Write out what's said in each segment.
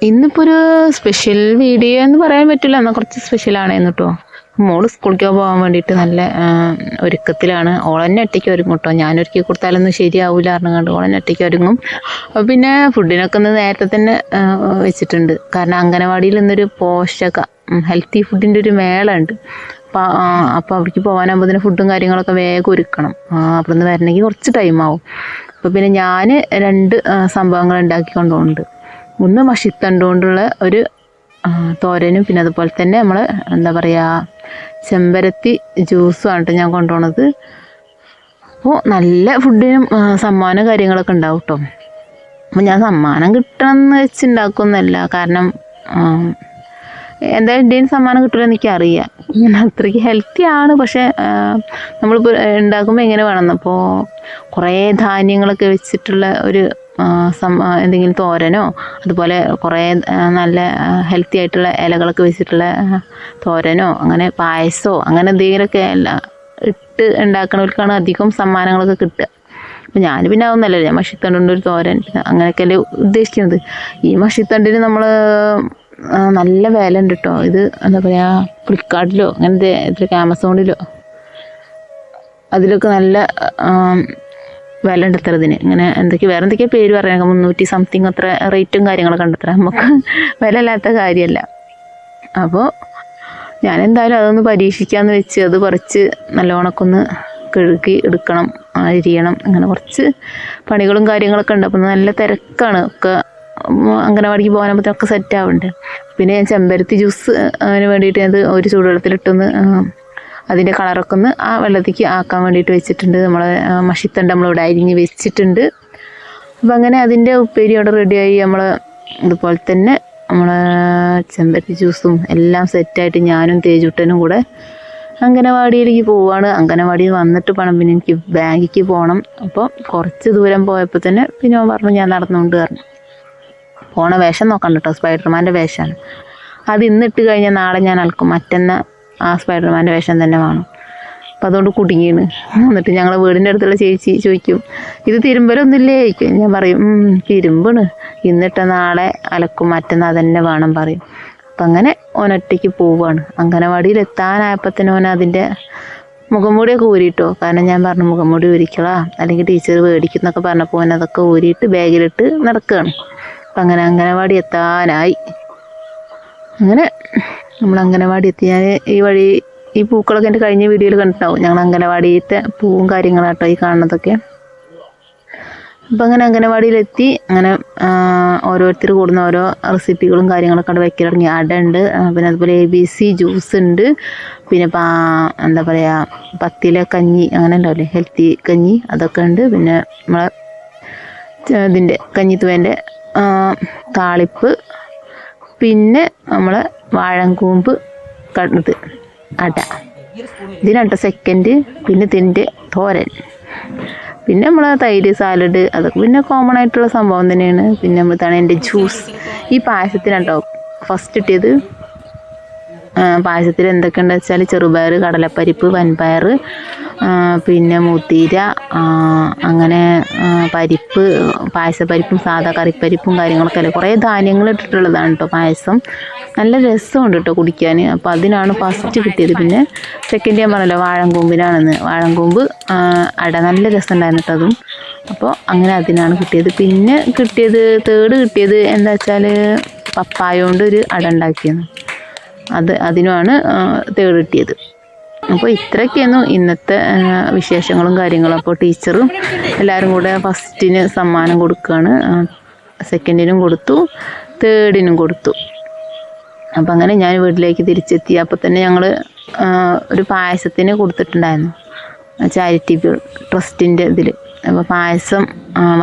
ഇന്നിപ്പോൾ ഒരു special video എന്ന് പറയാൻ പറ്റില്ല, എന്നാൽ കുറച്ച് സ്പെഷ്യലാണേന്ന് കേട്ടോ. മോള് സ്കൂളിലേക്ക് പോകാൻ വേണ്ടിയിട്ട് നല്ല ഒരുക്കത്തിലാണ്. ഓളെന്നെ ഒറ്റയ്ക്ക് ഒരുങ്ങും കേട്ടോ. ഞാനൊരുക്കി കൊടുത്താലൊന്നും ശരിയാവില്ല അറിഞ്ഞുകൊണ്ട് ഓളെന്നെ ഒറ്റയ്ക്ക് ഒരുങ്ങും. പിന്നെ ഫുഡിനൊക്കെ ഒന്ന് നേരത്തെ തന്നെ വെച്ചിട്ടുണ്ട്. കാരണം അംഗനവാടിയിൽ ഇന്നൊരു ഹെൽത്തി ഫുഡിൻ്റെ ഒരു മേള ഉണ്ട്. അപ്പോൾ അവിടേക്ക് പോകാനാകുമ്പോൾ ഫുഡും കാര്യങ്ങളൊക്കെ വേഗം ഒരുക്കണം. അപ്പോൾ ഒന്ന് വരണമെങ്കിൽ കുറച്ച് ടൈമാവും. അപ്പോൾ പിന്നെ ഞാൻ 2 സംഭവങ്ങൾ ഉണ്ടാക്കി കൊണ്ടുപോകുന്നുണ്ട്. ഒന്ന് മഷിത്തണ്ട് കൊണ്ടുള്ള ഒരു തോരനും, പിന്നെ അതുപോലെ തന്നെ നമ്മൾ എന്താ പറയുക ചെമ്പരത്തി ജ്യൂസുമാണ് കേട്ടോ ഞാൻ കൊണ്ടുപോകുന്നത്. അപ്പോൾ നല്ല ഫുഡിനും സമ്മാനം കാര്യങ്ങളൊക്കെ ഉണ്ടാവും കേട്ടോ. അപ്പോൾ ഞാൻ സമ്മാനം കിട്ടണമെന്ന് വെച്ചുണ്ടാക്കുന്നല്ല, കാരണം എന്തായാലും ഇന്ത്യൻ സമ്മാനം കിട്ടുമെന്ന് എനിക്കറിയാം. അത്രയ്ക്ക് ഹെൽത്തി ആണ്. പക്ഷേ നമ്മളിപ്പോൾ ഉണ്ടാക്കുമ്പോൾ എങ്ങനെ വേണമെന്ന്, അപ്പോൾ കുറേ ധാന്യങ്ങളൊക്കെ വെച്ചിട്ടുള്ള ഒരു എന്തെങ്കിലും തോരനോ, അതുപോലെ കുറേ നല്ല ഹെൽത്തി ആയിട്ടുള്ള ഇലകളൊക്കെ വെച്ചിട്ടുള്ള തോരനോ, അങ്ങനെ പായസമോ, അങ്ങനെ എന്തെങ്കിലുമൊക്കെ ഇട്ട് ഉണ്ടാക്കണവർക്കാണ് അധികം സമ്മാനങ്ങളൊക്കെ കിട്ടുക. അപ്പോൾ ഞാൻ പിന്നെ അതൊന്നല്ലല്ലോ, ഞാൻ മഷിത്തണ്ടുണ്ടൊരു തോരൻ അങ്ങനെയൊക്കെയല്ലേ ഉദ്ദേശിക്കുന്നത്. ഈ മഷിത്തണ്ടിന് നമ്മൾ നല്ല വില ഉണ്ട് കേട്ടോ. ഇത് എന്താ പറയുക ഫ്ലിപ്കാർട്ടിലോ അങ്ങനത്തെ ഇതിലൊക്കെ ആമസോണിലോ അതിലൊക്കെ നല്ല വില ഉണ്ട് അത്ര ഇതിന്. ഇങ്ങനെ വേറെ എന്തൊക്കെയോ പേര് പറയാം, 300 സംതിങ് അത്ര റേറ്റും കാര്യങ്ങളൊക്കെ ഉണ്ട് അത്ര. നമുക്ക് വില ഇല്ലാത്ത കാര്യമല്ല. അപ്പോൾ ഞാൻ എന്തായാലും അതൊന്ന് പരീക്ഷിക്കാമെന്ന് വെച്ച് അത് കുറച്ച് നല്ലോണമൊക്കെ ഒന്ന് കഴുകി എടുക്കണം, അരിയണം, അങ്ങനെ കുറച്ച് പണികളും കാര്യങ്ങളൊക്കെ ഉണ്ട്. അപ്പോൾ നല്ല തിരക്കാണ്. ഒക്കെ അംഗനവാടിക്ക് പോകാനാകുമ്പോഴത്തേനൊക്കെ സെറ്റ് ആവുന്നുണ്ട്. പിന്നെ ഞാൻ ചെമ്പരത്തി ജ്യൂസ് അതിന് വേണ്ടിയിട്ട് അത് ഒരു ചൂടുവെള്ളത്തിലിട്ടൊന്ന് അതിൻ്റെ കളറൊക്കെ ഒന്ന് ആ വെള്ളത്തേക്ക് ആക്കാൻ വേണ്ടിയിട്ട് വെച്ചിട്ടുണ്ട്. നമ്മൾ മഷിത്തണ്ട് നമ്മളിവിടെ അരിഞ്ഞ് വെച്ചിട്ടുണ്ട്. അപ്പം അങ്ങനെ അതിൻ്റെ ഉപ്പേരി അവിടെ റെഡിയായി. നമ്മൾ അതുപോലെ തന്നെ നമ്മൾ ചെമ്പരത്തി ജ്യൂസും എല്ലാം സെറ്റായിട്ട് ഞാനും തേജുട്ടനും കൂടെ അംഗനവാടിയിലേക്ക് പോവുകയാണ്. അംഗനവാടിയിൽ വന്നിട്ട് വേണം പിന്നെ എനിക്ക് ബാങ്കിലേക്ക് പോകണം. അപ്പോൾ കുറച്ച് ദൂരം പോയപ്പോൾ തന്നെ പിന്നെ അവൻ പറഞ്ഞു ഞാൻ നടന്നുകൊണ്ട് പറഞ്ഞു. പോണ വേഷം നോക്കണ്ട കേട്ടോ, സ്പൈഡർമാൻ്റെ വേഷമാണ്. അത് ഇന്നിട്ട് കഴിഞ്ഞാൽ നാളെ ഞാൻ അലക്കും, മറ്റന്നാ ആ സ്പൈഡർമാൻ്റെ വേഷം തന്നെ വേണം. അപ്പം അതുകൊണ്ട് കുടുങ്ങിയാണ്. എന്നിട്ട് ഞങ്ങളെ വീടിൻ്റെ അടുത്തുള്ള ചേച്ചി ചോദിക്കും, ഇത് തിരുമ്പലൊന്നുമില്ലേ ചോദിക്കും. ഞാൻ പറയും തിരുമ്പാണ്, ഇന്നിട്ട് നാളെ അലക്കും, മറ്റന്നാ തന്നെ വേണം പറയും. അപ്പം അങ്ങനെ ഓനൊറ്റയ്ക്ക് പോവുകയാണ്. അംഗനവാടിയിൽ എത്താനായപ്പോൾ തന്നെ ഓൻ അതിൻ്റെ മുഖംമൂടിയൊക്കെ ഊരിട്ടോ. കാരണം ഞാൻ പറഞ്ഞു മുഖംമൂടി ഊരിക്കളാ, അല്ലെങ്കിൽ ടീച്ചർ മേടിക്കുന്നൊക്കെ പറഞ്ഞപ്പോൾ ഓൻ അതൊക്കെ ഊരിയിട്ട് ബാഗിലിട്ട് നടക്കുകയാണ്. അപ്പം അങ്ങനെ അംഗനവാടി എത്താനായി. അങ്ങനെ നമ്മൾ അംഗനവാടി എത്തി. ഞാൻ ഈ പൂക്കളൊക്കെ എൻ്റെ കഴിഞ്ഞ വീഡിയോയിൽ കണ്ടിട്ടുണ്ടാവും. ഞങ്ങൾ അംഗനവാടിയിലത്തെ പൂവും കാര്യങ്ങളാട്ടോ ഈ കാണുന്നതൊക്കെ. അപ്പം അങ്ങനെ അംഗനവാടിയിലെത്തി. അങ്ങനെ ഓരോരുത്തർ കൂടുന്ന ഓരോ റെസിപ്പികളും കാര്യങ്ങളൊക്കെ അവിടെ വയ്ക്കാൻ തുടങ്ങി. അട ഉണ്ട്, പിന്നെ അതുപോലെ ABC ജ്യൂസ് ഉണ്ട്, പിന്നെ എന്താ പറയുക പത്തില കഞ്ഞി അങ്ങനെ ഉണ്ടാവില്ലേ ഹെൽത്തി കഞ്ഞി, അതൊക്കെ ഉണ്ട്. പിന്നെ നമ്മളെ ഇതിൻ്റെ കഞ്ഞിത്തുവേൻ്റെ താളിപ്പ്, പിന്നെ നമ്മളെ വാഴങ്കൂമ്പ് ഇത് അട, ഇതിനാട്ടോ സെക്കൻഡ്. പിന്നെ ഇതിൻ്റെ തോരൻ, പിന്നെ നമ്മൾ തൈര് സാലഡ്, അതൊക്കെ പിന്നെ കോമൺ ആയിട്ടുള്ള സംഭവം തന്നെയാണ്. പിന്നെ നമ്മൾ എൻ്റെ ജ്യൂസ്. ഈ പായസത്തിനാട്ടോ ഫസ്റ്റ് കിട്ടിയത്. പായസത്തിൽ എന്തൊക്കെയുണ്ടെന്ന് വെച്ചാൽ ചെറുപയർ, കടലപ്പരിപ്പ്, വൻപയർ, പിന്നെ മുതിര, അങ്ങനെ പരിപ്പ്, പായസപ്പരിപ്പും സാധാ കറിപ്പരിപ്പും കാര്യങ്ങളൊക്കെ അല്ലേ, കുറേ ധാന്യങ്ങൾ ഇട്ടിട്ടുള്ളതാണ് കേട്ടോ പായസം. നല്ല രസമുണ്ട് കേട്ടോ കുടിക്കാൻ. അപ്പോൾ അതിനാണ് ഫസ്റ്റ് കിട്ടിയത്. പിന്നെ സെക്കൻഡ് ഞാൻ പറഞ്ഞല്ലോ വാഴങ്കൂമ്പിനാണെന്ന്. വാഴങ്കൂമ്പ് അട നല്ല രസം ഉണ്ടായിരുന്നു കേട്ടോ അതും. അപ്പോൾ അങ്ങനെ അതിനാണ് കിട്ടിയത്. പിന്നെ തേർഡ് കിട്ടിയത് എന്താ വെച്ചാൽ പപ്പായ കൊണ്ട് ഒരു അട ഉണ്ടാക്കിയെന്ന്, അതിനുമാണ് തേർഡ് കിട്ടിയത്. അപ്പോൾ ഇത്രയൊക്കെയായിരുന്നു ഇന്നത്തെ വിശേഷങ്ങളും കാര്യങ്ങളും. അപ്പോൾ ടീച്ചറും എല്ലാവരും കൂടെ ഫസ്റ്റിന് സമ്മാനം കൊടുക്കുകയാണ്, സെക്കൻഡിനും കൊടുത്തു, തേർഡിനും കൊടുത്തു. അപ്പം അങ്ങനെ ഞാൻ വീട്ടിലേക്ക് തിരിച്ചെത്തി. അപ്പോൾ തന്നെ ഞങ്ങൾ ഒരു പായസത്തിന് കൊടുത്തിട്ടുണ്ടായിരുന്നു ചാരിറ്റി ട്രസ്റ്റിൻ്റെ ഇതിൽ. അപ്പോൾ പായസം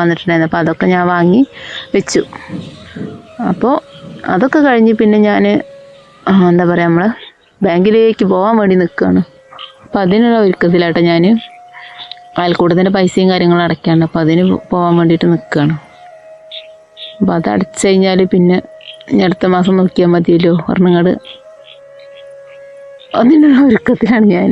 വന്നിട്ടുണ്ടായിരുന്നു. അപ്പോൾ അതൊക്കെ ഞാൻ വാങ്ങി വെച്ചു. അപ്പോൾ അതൊക്കെ കഴിഞ്ഞ് പിന്നെ ഞാൻ എന്താ പറയുക നമ്മൾ ബാങ്കിലേക്ക് പോകാൻ വേണ്ടി നിൽക്കുകയാണ്. അപ്പോൾ അതിനുള്ള ഒരുക്കത്തിലാട്ടോ ഞാൻ. അയൽക്കൂട്ടത്തിൻ്റെ പൈസയും കാര്യങ്ങളും അടയ്ക്കാണ്ട്, അപ്പോൾ അതിന് പോകാൻ വേണ്ടിയിട്ട് നിൽക്കുകയാണ്. അപ്പോൾ അത് അടച്ചു കഴിഞ്ഞാൽ പിന്നെ അടുത്ത മാസം നോക്കിയാൽ മതിയല്ലോ പറഞ്ഞങ്ങട് അതിനുള്ള ഒരുക്കത്തിലാണ് ഞാൻ.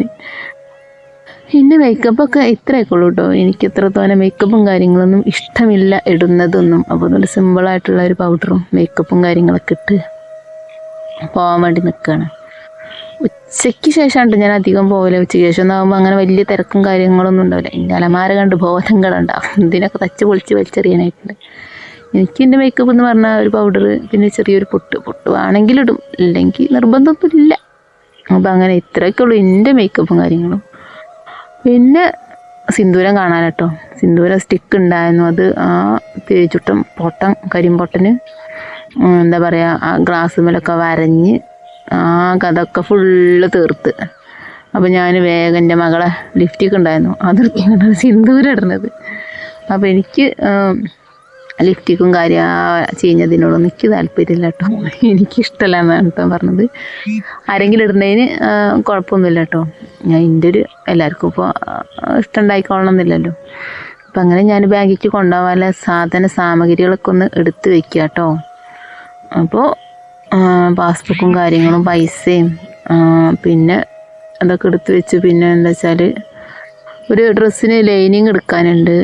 പിന്നെ മേക്കപ്പൊക്കെ ഇത്രയൊക്കെ ഉള്ളൂ കേട്ടോ. എനിക്ക് ഇത്ര തോനെ മേക്കപ്പും കാര്യങ്ങളൊന്നും ഇഷ്ടമില്ല ഇടുന്നതൊന്നും. അപ്പോൾ നല്ല സിമ്പിളായിട്ടുള്ള ഒരു പൗഡറും മേക്കപ്പും കാര്യങ്ങളൊക്കെ ഇട്ട് പോകാൻ വേണ്ടി നിൽക്കുകയാണ്. ഉച്ചയ്ക്ക് ശേഷമാണ് ഞാൻ അധികം പോകില്ല. ഉച്ചയ്ക്ക് ശേഷം ഒന്നാകുമ്പോൾ അങ്ങനെ വലിയ തിരക്കും കാര്യങ്ങളൊന്നും ഉണ്ടാവില്ല. എൻ്റെ അലമാര കണ്ട് ബോധങ്ങളുണ്ടാവും, ഇതിനൊക്കെ തച്ച് പൊളിച്ച് വലിച്ചെറിയാനായിട്ടുണ്ട്. എനിക്ക് എൻ്റെ മേക്കപ്പ് എന്ന് പറഞ്ഞാൽ ഒരു പൗഡർ, പിന്നെ ചെറിയൊരു പൊട്ട് വേണമെങ്കിൽ ഇടും, ഇല്ലെങ്കിൽ നിർബന്ധമൊന്നുമില്ല. അപ്പം അങ്ങനെ ഇത്രയൊക്കെ ഉള്ളൂ എൻ്റെ മേക്കപ്പും കാര്യങ്ങളും. പിന്നെ സിന്ദൂരം കാണാൻ കേട്ടോ, സിന്ദൂരം സ്റ്റിക്ക് ഉണ്ടായിരുന്നു. അത് ആ തേച്ചുട്ടം കരിമ്പൊട്ടന് എന്താ പറയുക, ആ ഗ്ലാസ് മേലൊക്കെ വരഞ്ഞ് അതൊക്കെ ഫുള്ള് തീർത്ത്. അപ്പോൾ ഞാൻ വേഗം എൻ്റെ മകളെ ലിപ്സ്റ്റിക് ഉണ്ടായിരുന്നു അതൊക്കെയാണ് സിന്ദൂരം ഇടുന്നത്. അപ്പോൾ എനിക്ക് ലിപ്സ്റ്റിക്കും കാര്യം ചെയ്യുന്നതിനോടൊന്നും എനിക്ക് താല്പര്യമില്ല കേട്ടോ, എനിക്കിഷ്ടമല്ല എന്നാണ് കേട്ടോ പറഞ്ഞത്. ആരെങ്കിലും ഇടുന്നതിന് കുഴപ്പമൊന്നുമില്ല കേട്ടോ. ഞാൻ എൻ്റെ ഒരു എല്ലാവർക്കും ഇപ്പോൾ ഇഷ്ടം ഉണ്ടായിക്കൊള്ളണമെന്നില്ലല്ലോ. അപ്പം അങ്ങനെ ഞാൻ ബാഗിക്ക് കൊണ്ടുപോകാനുള്ള സാമഗ്രികളൊക്കെ ഒന്ന് എടുത്ത് വെക്കുക കേട്ടോ. അപ്പോൾ പാസ്ബുക്കും കാര്യങ്ങളും പൈസയും പിന്നെ അതൊക്കെ എടുത്ത് വെച്ച്, പിന്നെ എന്താ വെച്ചാൽ ഒരു ഡ്രസ്സിന് ലൈനിങ് എടുക്കാനുണ്ട്,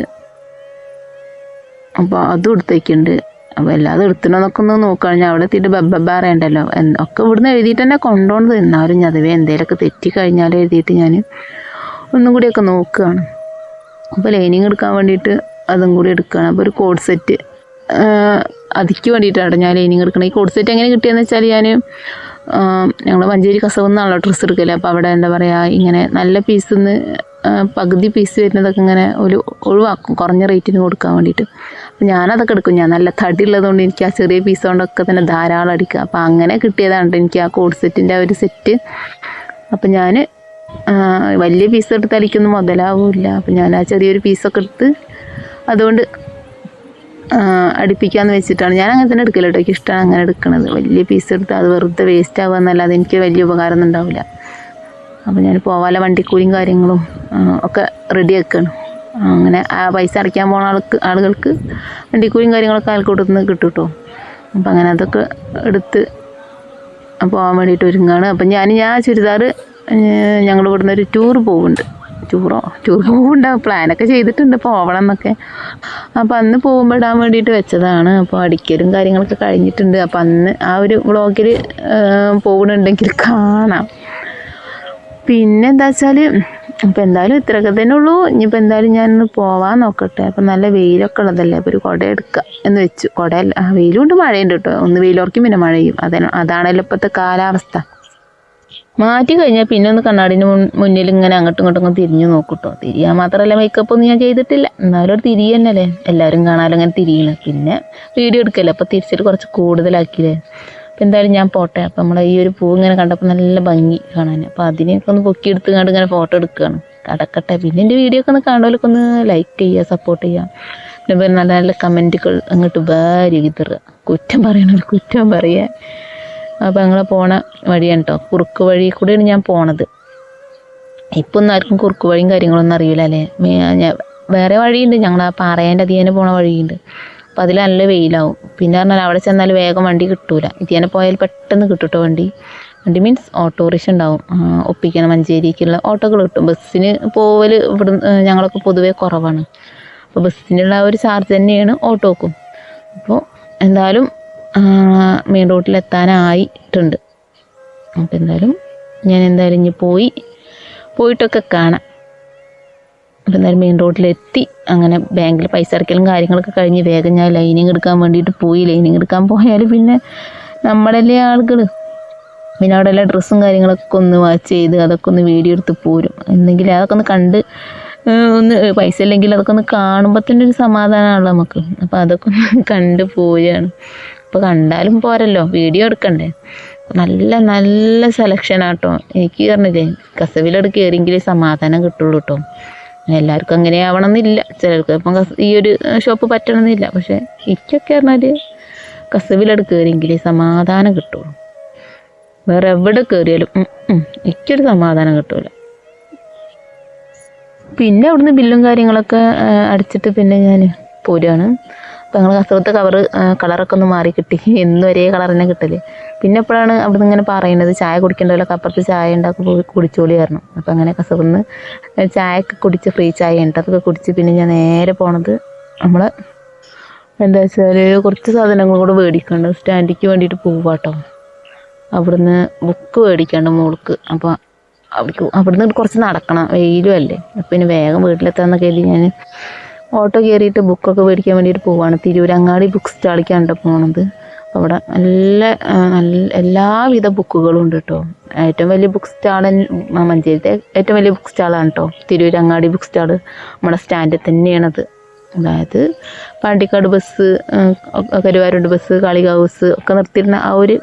അപ്പോൾ അതും എടുത്തേക്കുണ്ട്. അപ്പോൾ എല്ലാതും എടുത്തണമെന്നൊക്കെ ഒന്ന് നോക്കുകയാണെങ്കിൽ അവിടെ എത്തിയിട്ട് ബബ്ബാറേണ്ടല്ലോ ഒക്കെ ഇവിടുന്ന് എഴുതിയിട്ട് തന്നെ കൊണ്ടുപോകുന്നത്. എന്നാലും ഞതവേ എന്തെങ്കിലുമൊക്കെ തെറ്റിക്കഴിഞ്ഞാൽ എഴുതിയിട്ട് ഞാൻ ഒന്നും കൂടിയൊക്കെ നോക്കുകയാണ്. അപ്പോൾ ലൈനിങ് എടുക്കാൻ വേണ്ടിയിട്ട് അതും കൂടി എടുക്കുകയാണ്. അപ്പോൾ ഒരു കോഡ് സെറ്റ് അതിക്ക് വേണ്ടിയിട്ടാണ് ഞാൻ ലൈനിങ് എടുക്കണം. ഈ കോഡ് സെറ്റ് എങ്ങനെ കിട്ടിയെന്ന് വെച്ചാൽ ഞങ്ങൾ മഞ്ചേരി കസവിൽ നിന്നാണല്ലോ ഡ്രസ്സ് എടുക്കല്. അപ്പോൾ അവിടെ എന്താ പറയുക, ഇങ്ങനെ നല്ല പീസിൽ നിന്ന് പകുതി പീസ് വരുന്നതൊക്കെ ഇങ്ങനെ ഒഴിവാക്കും കുറഞ്ഞ റേറ്റിന് കൊടുക്കാൻ വേണ്ടിയിട്ട്. അപ്പോൾ ഞാനതൊക്കെ എടുക്കും. ഞാൻ നല്ല തടി ഉള്ളതുകൊണ്ട് എനിക്ക് ആ ചെറിയ പീസ് കൊണ്ടൊക്കെ തന്നെ ധാരാളം അടിക്കുക. അപ്പോൾ അങ്ങനെ കിട്ടിയതാണ് എനിക്ക് ആ കോഡ് സെറ്റിൻ്റെ ഒരു സെറ്റ്. അപ്പം ഞാൻ വലിയ പീസ് എടുത്ത് അടിക്കൊന്നും മുതലാവില്ല. അപ്പം ഞാൻ ആ ചെറിയൊരു പീസൊക്കെ എടുത്ത് അതുകൊണ്ട് അടുപ്പിക്കാമെന്ന് വെച്ചിട്ടാണ് ഞാൻ അങ്ങനെ തന്നെ എടുക്കില്ല കേട്ടോ. എനിക്ക് ഇഷ്ടമാണ് അങ്ങനെ എടുക്കുന്നത്. വലിയ പീസ് എടുത്ത് അത് വെറുതെ വേസ്റ്റ് ആവുക എന്നല്ലാതെ എനിക്ക് വലിയ ഉപകാരമൊന്നും ഉണ്ടാവില്ല. അപ്പോൾ ഞാൻ പോവാല വണ്ടിക്കൂലിയും കാര്യങ്ങളും ഒക്കെ റെഡി ആക്കുകയാണ്. അങ്ങനെ ആ പൈസ അടയ്ക്കാൻ പോകുന്ന ആളുകൾക്ക് വണ്ടിക്കൂലിയും കാര്യങ്ങളൊക്കെ ആൾക്കൂട്ടത്തിൽ കിട്ടും കേട്ടോ. അപ്പം അങ്ങനെ അതൊക്കെ എടുത്ത് പോകാൻ വേണ്ടിയിട്ട് ഒരുങ്ങുകയാണ്. അപ്പം ഞാൻ ചുരിദാർ ഞങ്ങൾ ഇവിടുന്ന് ഒരു ടൂർ പോകുന്നുണ്ട്. ടൂർ പോകുന്നുണ്ടാവും, പ്ലാനൊക്കെ ചെയ്തിട്ടുണ്ട് പോകണം എന്നൊക്കെ. അപ്പോൾ അന്ന് പോകുമ്പോൾ ഇടാൻ വേണ്ടിയിട്ട് വെച്ചതാണ്. അപ്പോൾ അടിക്കലും കാര്യങ്ങളൊക്കെ കഴിഞ്ഞിട്ടുണ്ട്. അപ്പോൾ അന്ന് ആ ഒരു വ്ളോഗിൽ പോകുന്നുണ്ടെങ്കിൽ കാണാം. പിന്നെ എന്താ വെച്ചാൽ അപ്പോൾ എന്തായാലും ഇത്രയൊക്കെ തന്നെ ഉള്ളൂ. ഇനിയിപ്പോൾ എന്തായാലും ഞാനൊന്ന് പോവാൻ നോക്കട്ടെ. അപ്പം നല്ല വെയിലൊക്കെ ഉള്ളതല്ലേ, അപ്പോൾ ഒരു കുട എടുക്കുക എന്ന് വെച്ചു. കുടയല്ല, വെയിലുണ്ട് മഴയുണ്ട് കേട്ടോ. ഒന്ന് വെയിലോർക്കും പിന്നെ മഴയും. അതാണല്ലോ ഇപ്പോഴത്തെ കാലാവസ്ഥ. മാറ്റി കഴിഞ്ഞാൽ പിന്നെ ഒന്ന് കണ്ണാടിന് മുന്നിൽ ഇങ്ങനെ അങ്ങോട്ടും ഇങ്ങോട്ടും തിരിഞ്ഞു നോക്കൂട്ടോ. തിരിയാൻ മാത്രമല്ല മേക്കപ്പ് ഒന്നും ഞാൻ ചെയ്തിട്ടില്ല, എന്നാലും ഒരു തിരിയ തന്നെയല്ലേ, എല്ലാവരും കാണാനും അങ്ങനെ തിരിയണം. പിന്നെ വീഡിയോ എടുക്കല്ലേ, അപ്പോൾ തിരിച്ചിട്ട് കുറച്ച് കൂടുതലാക്കിയില്ലേ. അപ്പോൾ എന്തായാലും ഞാൻ പോട്ടെ. അപ്പം നമ്മളെ ഈ ഒരു പൂ ഇങ്ങനെ കണ്ടപ്പോൾ നല്ല ഭംഗി കാണാൻ. അപ്പോൾ അതിനെയൊക്കെ ഒന്ന് പൊക്കി എടുത്തുകൊണ്ട് ഇങ്ങനെ ഫോട്ടോ എടുക്കുകയാണ്. കടക്കട്ടെ. പിന്നെ എൻ്റെ വീഡിയോ ഒക്കെ ഒന്ന് കാണുന്നവരൊക്കെ ഒന്ന് ലൈക്ക് ചെയ്യുക, സപ്പോർട്ട് ചെയ്യുക. പിന്നെ നല്ല നല്ല കമൻറ്റുകൾ അങ്ങോട്ട് വാരി വിതറുക. കുറ്റം പറയണത് കുറ്റം പറയുക. അപ്പോൾ ഞങ്ങളെ പോണ വഴിയാണ് കേട്ടോ, കുറുക്ക് വഴി കൂടെയാണ് ഞാൻ പോണത്. ഇപ്പം ഒന്നും ആർക്കും കുറുക്ക് വഴിയും കാര്യങ്ങളൊന്നും അറിയില്ല അല്ലേ. വേറെ വഴിയുണ്ട്, ഞങ്ങൾ ആ പാറേൻ്റെ അതിയേനെ പോണ വഴിയുണ്ട്. അപ്പോൾ അതിൽ നല്ല വെയിലാവും. പിന്നെ പറഞ്ഞാൽ അവിടെ ചെന്നാൽ വേഗം വണ്ടി കിട്ടൂല. ഇതിനെ പോയാൽ പെട്ടെന്ന് കിട്ടും കേട്ടോ വണ്ടി മീൻസ് ഓട്ടോറിക്ഷ ഉണ്ടാവും. ഒപ്പിക്കണം മഞ്ചേരിക്കുള്ള ഓട്ടോകൾ കിട്ടും. ബസ്സിന് പോവൽ ഇവിടെ ഞങ്ങളൊക്കെ പൊതുവേ കുറവാണ്. അപ്പോൾ ബസ്സിനുള്ള ഒരു ചാർജ് തന്നെയാണ് ഓട്ടോക്കും. അപ്പോൾ എന്തായാലും മെയിൻ റോഡിലെത്താനായിട്ടുണ്ട്. അപ്പോൾ എന്തായാലും ഞാൻ ഇനി പോയിട്ടൊക്കെ കാണാം. അപ്പോൾ എന്തായാലും മെയിൻ റോഡിലെത്തി. അങ്ങനെ ബാങ്കിൽ പൈസ അടയ്ക്കലും കാര്യങ്ങളൊക്കെ കഴിഞ്ഞ് വേഗം ഞാൻ ലൈനിങ് എടുക്കാൻ വേണ്ടിയിട്ട് പോയി. ലൈനിങ് എടുക്കാൻ പോയാൽ പിന്നെ നമ്മളല്ലേ ആളുകൾ, പിന്നെ അവിടെ എല്ലാ ഡ്രസ്സും കാര്യങ്ങളൊക്കെ ഒന്ന് വാച്ച് ചെയ്ത് അതൊക്കെ ഒന്ന് വീഡിയോ എടുത്ത് പോരും. എന്തെങ്കിലും അതൊക്കെ ഒന്ന് കണ്ട് ഒന്ന് പൈസ ഇല്ലെങ്കിൽ അതൊക്കെ ഒന്ന് കാണുമ്പോൾ തന്നെ ഒരു സമാധാനമാണല്ലോ നമുക്ക്. അപ്പോൾ അതൊക്കെ ഒന്ന് കണ്ട് പോവുകയാണ്. അപ്പോൾ കണ്ടാലും പോരല്ലോ, വീഡിയോ എടുക്കണ്ടേ. നല്ല നല്ല സെലക്ഷനാട്ടോ. എനിക്ക് പറഞ്ഞില്ലേ, കസവിലട് കയറിയെങ്കിലേ സമാധാനം കിട്ടുള്ളൂ കേട്ടോ. എല്ലാവർക്കും അങ്ങനെ ആവണമെന്നില്ല, ചിലർക്ക് ഇപ്പം ഈ ഒരു ഷോപ്പ് പറ്റണമെന്നില്ല. പക്ഷേ എനിക്കൊക്കെ പറഞ്ഞാൽ കസവിലട് കയറിയെങ്കിലേ സമാധാനം കിട്ടുള്ളൂ. വേറെ എവിടെ കയറിയാലും എനിക്കൊരു സമാധാനം കിട്ടില്ല. പിന്നെ അവിടുന്ന് ബില്ലും കാര്യങ്ങളൊക്കെ അടിച്ചിട്ട് പിന്നെ ഞാൻ പോരുകയാണ്. അപ്പം ഞങ്ങൾ കസവത്തെ കളറൊക്കെ ഒന്ന് മാറി കിട്ടി. എന്നും ഒരേ കളർ തന്നെ കിട്ടല്. പിന്നെ എപ്പോഴാണ് അവിടെ നിന്ന് ഇങ്ങനെ പറയുന്നത് ചായ കുടിക്കേണ്ടവരൊക്കെ അപ്പുറത്ത് ചായ ഉണ്ടാക്കി പോയി കുടിച്ചോളി പറഞ്ഞു. അപ്പം അങ്ങനെ കസവന്ന് ചായയൊക്കെ കുടിച്ച് ഫ്രീ ചായ ഉണ്ട് അതൊക്കെ കുടിച്ച് പിന്നെ ഞാൻ നേരെ പോണത് നമ്മളെ എന്താ വെച്ചാൽ കുറച്ച് സാധനങ്ങൾ കൂടെ മേടിക്കുന്നുണ്ട്. സ്റ്റാൻഡിക്ക് വേണ്ടിയിട്ട് പോവാട്ടോ. അവിടുന്ന് ബുക്ക് മേടിക്കാണ്ട് മോൾക്ക്. അപ്പോൾ അവിടുന്ന് കുറച്ച് നടക്കണം, വെയിലും അല്ലേ. അപ്പം പിന്നെ വേഗം വീട്ടിലെത്താമെന്നൊക്കെ കരുതി ഞാൻ ഓട്ടോ കയറിയിട്ട് ബുക്കൊക്കെ മേടിക്കാൻ വേണ്ടിയിട്ട് പോവാണ്. തിരൂരങ്ങാടി ബുക്ക് സ്റ്റാളിലേക്കാണ് പോണത്. അവിടെ നല്ല എല്ലാവിധ ബുക്കുകളും ഉണ്ട് കേട്ടോ. ഏറ്റവും വലിയ ബുക്ക് സ്റ്റാൾ മഞ്ചേരിത്തെ ഏറ്റവും വലിയ ബുക്ക് സ്റ്റാളാണ് കേട്ടോ തിരൂരങ്ങാടി ബുക്ക് സ്റ്റാൾ. നമ്മുടെ സ്റ്റാൻഡിൽ തന്നെയാണത്. അതായത് Pandikkad bus, Karuvarund bus, Kalikavu bus ഒക്കെ നിർത്തിയിരുന്ന ആ ഒരു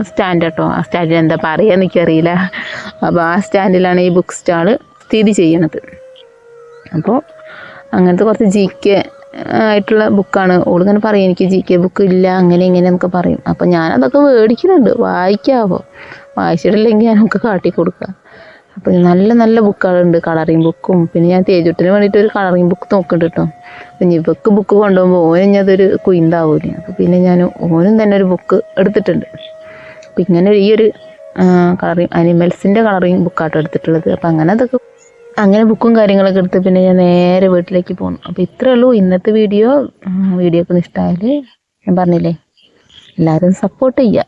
സ്റ്റാൻഡ് കേട്ടോ. ആ സ്റ്റാൻഡിൽ എന്താ പറയുക എനിക്കറിയില്ല. അപ്പോൾ ആ സ്റ്റാൻഡിലാണ് ഈ ബുക്ക് സ്റ്റാൾ സ്ഥിതി ചെയ്യണത്. അപ്പോൾ അങ്ങനത്തെ കുറച്ച് GK ആയിട്ടുള്ള ബുക്കാണ്. ഓളിങ്ങനെ പറയും എനിക്ക് GK ബുക്ക് ഇല്ല അങ്ങനെ ഇങ്ങനെ എന്നൊക്കെ പറയും. അപ്പം ഞാനതൊക്കെ മേടിക്കുന്നുണ്ട്, വായിക്കാവോ, വായിച്ചിട്ടില്ലെങ്കിൽ ഞാനൊക്കെ കാട്ടി കൊടുക്കുക. അപ്പം നല്ല നല്ല ബുക്കുകളുണ്ട്, കളറിങ് ബുക്കും. പിന്നെ ഞാൻ തേജുട്ടിന് വേണ്ടിയിട്ട് ഒരു കളറിങ് ബുക്ക് നോക്കുന്നുണ്ട് കേട്ടോ. പിന്നെ ഇവക്ക് ബുക്ക് കൊണ്ടുപോകുമ്പോൾ ഓനും അതൊരു കുയിന്താവൂലേ. അപ്പോൾ പിന്നെ ഞാൻ ഓനും തന്നെ ഒരു ബുക്ക് എടുത്തിട്ടുണ്ട്. അപ്പം ഇങ്ങനെ ഈ ഒരു കളറിങ് അനിമൽസിൻ്റെ കളറിങ് ബുക്കാട്ടോ എടുത്തിട്ടുള്ളത്. അപ്പം അങ്ങനെ ബുക്കും കാര്യങ്ങളൊക്കെ എടുത്ത് പിന്നെ ഞാൻ നേരെ വീട്ടിലേക്ക് പോന്നു. അപ്പോൾ ഇത്രയേ ഉള്ളൂ ഇന്നത്തെ വീഡിയോ. വീഡിയോ ഒക്കെ ഇഷ്ടമായാൽ ഞാൻ പറഞ്ഞില്ലേ എല്ലാവരും സപ്പോർട്ട് ചെയ്യുക.